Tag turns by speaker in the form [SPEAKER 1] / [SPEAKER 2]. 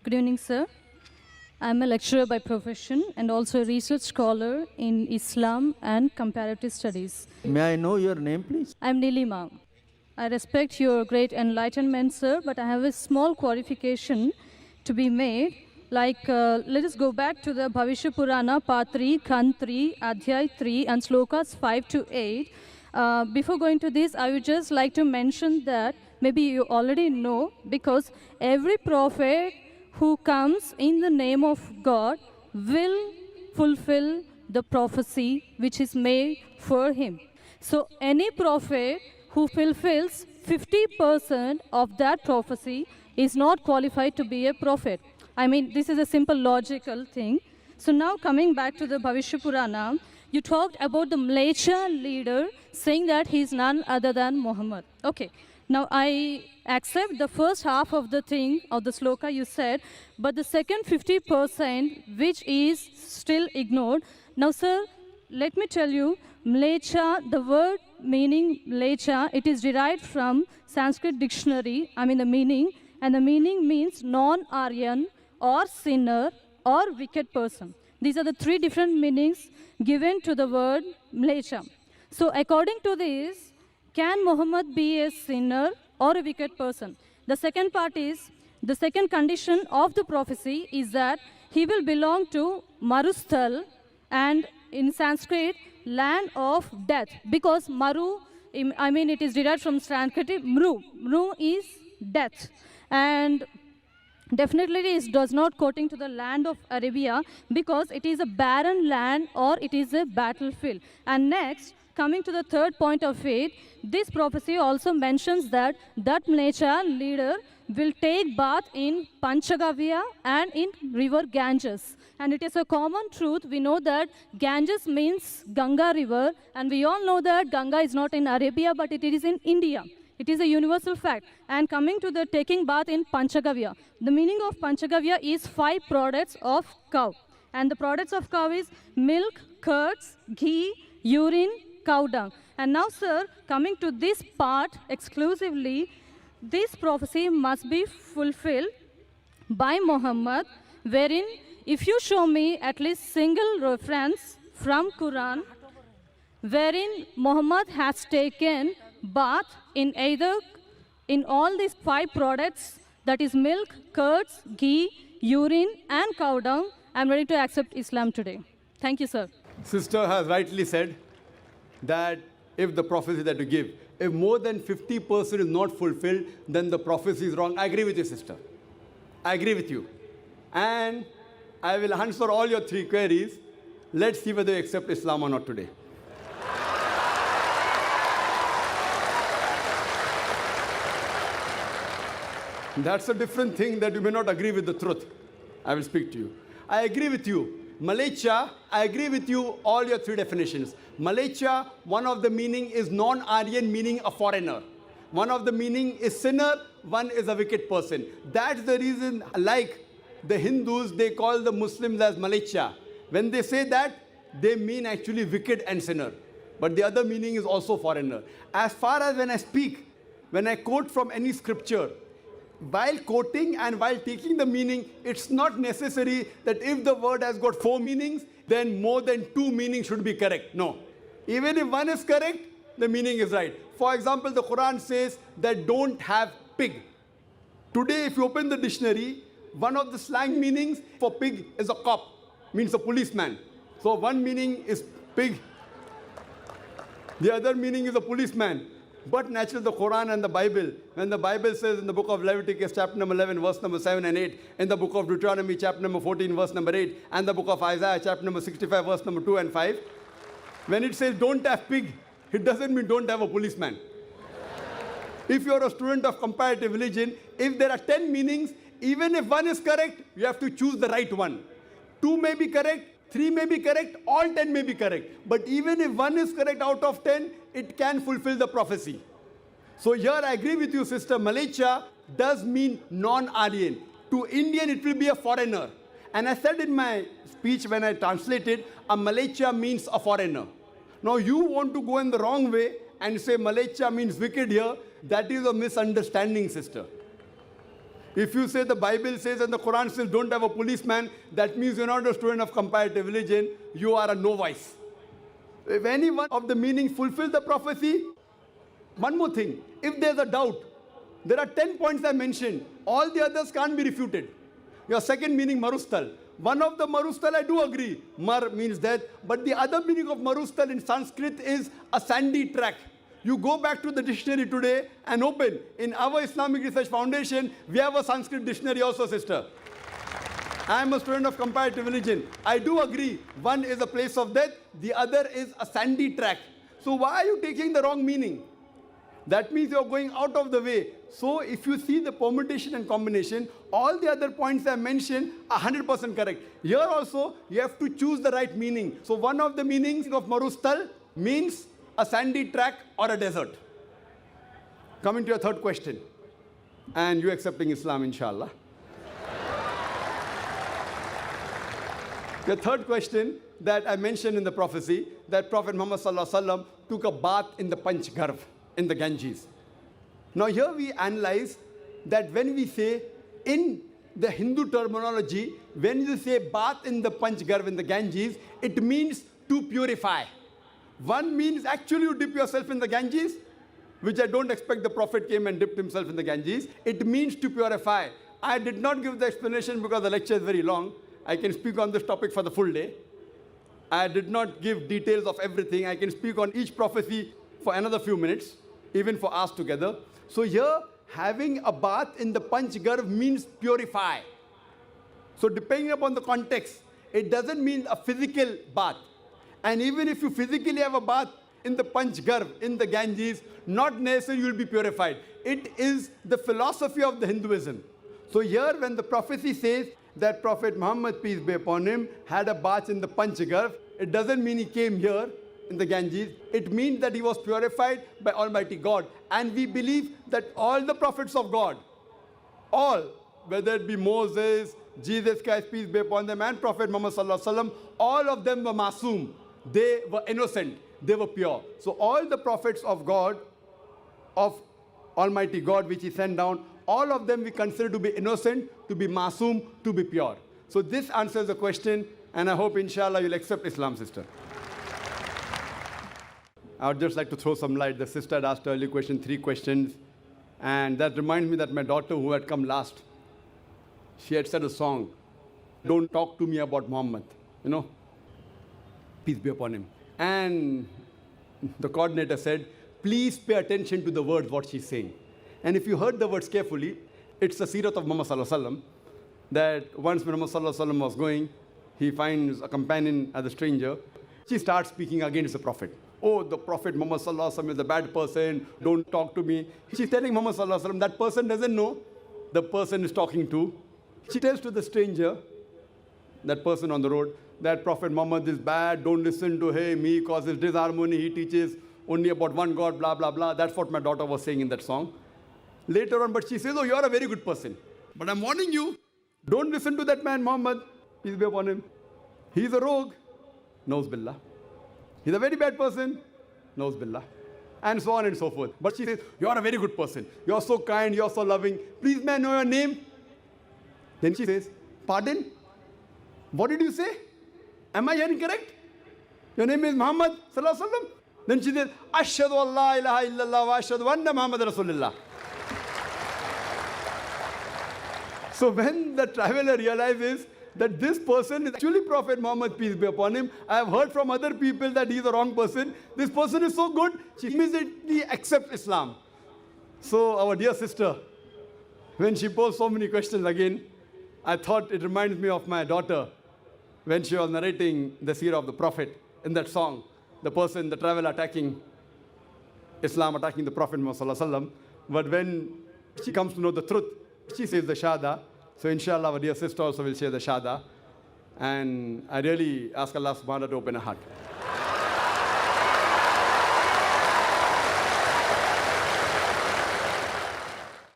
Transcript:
[SPEAKER 1] Good evening, sir. I'm a lecturer by profession and also a research scholar in Islam and comparative studies.
[SPEAKER 2] May I know your name, please?
[SPEAKER 1] I'm Nilima. I respect your great enlightenment, sir, but I have a small qualification to be made. Let us go back to the Bhavishya Purana, Part 3, Khand 3, Adhyay 3, and Slokas 5 to 8. Before going to this, I would just like to mention that maybe you already know, because every prophet who comes in the name of God will fulfill the prophecy which is made for him. So any prophet who fulfills 50% of that prophecy is not qualified to be a prophet. I mean, this is a simple logical thing. So now coming back to the Bhavishya Purana, you talked about the Mleccha leader saying that he is none other than Muhammad. Okay. Now, I accept the first half of the thing, of the sloka you said, but the second 50%, which is still ignored. Now, sir, let me tell you, Mleccha, the word meaning Mleccha, it is derived from Sanskrit dictionary, the meaning, and the meaning means non-Aryan or sinner or wicked person. These are the three different meanings given to the word Mleccha. So, according to this, can Muhammad be a sinner or a wicked person? The second part is, the second condition of the prophecy is that he will belong to Marusthal, and in Sanskrit, land of death. Because Maru, it is derived from Sanskrit, Mru. Mru is death. And definitely it does not quoting to the land of Arabia, because it is a barren land or it is a battlefield. And next, coming to the third point of it, this prophecy also mentions that Mleccha leader will take bath in Panchagavya and in river Ganges. And it is a common truth. We know that Ganges means Ganga river, and we all know that Ganga is not in Arabia, but it is in India. It is a universal fact. And coming to the taking bath in Panchagavya, the meaning of Panchagavya is 5 products of cow. And the products of cow is milk, curds, ghee, urine, cow dung. And now, sir, coming to this part exclusively, this prophecy must be fulfilled by Muhammad, wherein if you show me at least single reference from Quran, wherein Muhammad has taken bath in all these 5 products, that is milk, curds, ghee, urine, and cow dung, I'm ready to accept Islam today. Thank you, sir.
[SPEAKER 3] Sister has rightly said that if the prophecy that you give, if more than 50% is not fulfilled, then the prophecy is wrong. I agree with you, sister. I agree with you. And I will answer all your 3 queries. Let's see whether you accept Islam or not today. That's a different thing, that you may not agree with the truth. I will speak to you. I agree with you. Mleccha, I agree with you, all your 3 definitions. Mleccha, one of the meaning is non-Aryan, meaning a foreigner. One of the meaning is sinner, one is a wicked person. That's the reason, like the Hindus, they call the Muslims as Mleccha. When they say that, they mean actually wicked and sinner. But the other meaning is also foreigner. As far as when I speak, when I quote from any scripture, while quoting and while taking the meaning, it's not necessary that if the word has got 4 meanings, then more than 2 meanings should be correct. No. Even if one is correct, the meaning is right. For example, the Quran says that don't have pig. Today, if you open the dictionary, one of the slang meanings for pig is a cop, means a policeman. So one meaning is pig. The other meaning is a policeman. But naturally, the Quran and the Bible, when the Bible says in the book of Leviticus, chapter number 11, verse number 7 and 8, in the book of Deuteronomy, chapter number 14, verse number 8, and the book of Isaiah, chapter number 65, verse number 2 and 5, when it says don't have pig, it doesn't mean don't have a policeman. If you're a student of comparative religion, if there are 10 meanings, even if one is correct, you have to choose the right one. 2 may be correct, 3 may be correct, all 10 may be correct. But even if one is correct out of 10, it can fulfill the prophecy. So here I agree with you, sister. Mleccha does mean non-Aryan. To Indian, it will be a foreigner. And I said in my speech when I translated, a Mleccha means a foreigner. Now you want to go in the wrong way and say Mleccha means wicked here. That is a misunderstanding, sister. If you say the Bible says and the Quran says don't have a policeman, that means you're not a student of comparative religion, you are a novice. If any one of the meanings fulfill the prophecy, one more thing, if there's a doubt, there are 10 points I mentioned. All the others can't be refuted. Your second meaning, marustal. One of the marustal I do agree. Mar means death. But the other meaning of marustal in Sanskrit is a sandy track. You go back to the dictionary today and open. In our Islamic Research Foundation, we have a Sanskrit dictionary also, sister. I am a student of comparative religion. I do agree. One is a place of death. The other is a sandy track. So why are you taking the wrong meaning? That means you're going out of the way. So if you see the permutation and combination, all the other points I mentioned are 100% correct. Here also, you have to choose the right meaning. So one of the meanings of marustal means a sandy track or a desert. Coming to your third question. And you accepting Islam, inshallah. The third question that I mentioned in the prophecy, that Prophet Muhammad Sallallahu Alaihi Wasallam took a bath in the Panch Garv, in the Ganges. Now here we analyze that when we say in the Hindu terminology, when you say bath in the Panch Garv, in the Ganges, it means to purify. One means actually you dip yourself in the Ganges, which I don't expect the Prophet came and dipped himself in the Ganges. It means to purify. I did not give the explanation because the lecture is very long. I can speak on this topic for the full day. I did not give details of everything. I can speak on each prophecy for another few minutes, even for us together. So here, having a bath in the Panch Garv means purify. So depending upon the context, it doesn't mean a physical bath. And even if you physically have a bath in the Panch Garv, in the Ganges, not necessarily you will be purified. It is the philosophy of the Hinduism. So here, when the prophecy says that Prophet Muhammad, peace be upon him, had a bath in the Panch Garv, it doesn't mean he came here in the Ganges. It means that he was purified by Almighty God. And we believe that all the prophets of God, all, whether it be Moses, Jesus Christ, peace be upon them, and Prophet Muhammad Sallallahu Alaihi Wasallam, all of them were masoom. They were innocent. They were pure. So all the prophets of God, of Almighty God, which he sent down, all of them we consider to be innocent, to be masoom, to be pure. So this answers the question, and I hope, inshallah, you'll accept Islam, sister. I would just like to throw some light. The sister had asked earlier question, 3 questions, and that reminds me that my daughter, who had come last, she had said a song, "Don't talk to me about Muhammad," you know, peace be upon him. And the coordinator said, please pay attention to the words, what she's saying. And if you heard the words carefully, it's the seerat of Muhammad Sallallahu Alaihi Wasallam, that once when Muhammad Sallallahu Alaihi Wasallam was going, he finds a companion as a stranger. She starts speaking against the Prophet. Oh, the Prophet Muhammad Sallallahu Alaihi Wasallam is a bad person, don't talk to me. She's telling Muhammad Sallallahu Alaihi Wasallam, that person doesn't know the person is talking to. She tells to the stranger, that person on the road, that Prophet Muhammad is bad, don't listen to him, he causes disharmony, he teaches only about one God, blah, blah, blah. That's what my daughter was saying in that song. Later on, but she says, oh, you're a very good person. But I'm warning you, don't listen to that man, Muhammad, peace be upon him. He's a rogue, Nauz Billah. He's a very bad person, Nauz Billah. And so on and so forth. But she says, you're a very good person. You're so kind, you're so loving. Please, may I know your name? Then she says, pardon? What did you say? Am I hearing correct? Your name is Muhammad Sallallahu Alaihi Wasallam? Then she says, Ashhadu an la ilaha illallah wa ashhadu anna Muhammad Rasulullah. So when the traveler realizes that this person is actually Prophet Muhammad, peace be upon him, I have heard from other people that he's the wrong person. This person is so good, she immediately accepts Islam. So our dear sister, when she posed so many questions again, I thought it reminds me of my daughter when she was narrating the seerah of the Prophet in that song. The person, the traveler attacking Islam, attacking the Prophet Muhammad Sallallahu Alaihi Wasallam. But when she comes to know the truth, she says the Shahada. So inshallah, our dear sister also will share the Shahada. And I really ask Allah subhanahu wa ta'ala to open her heart.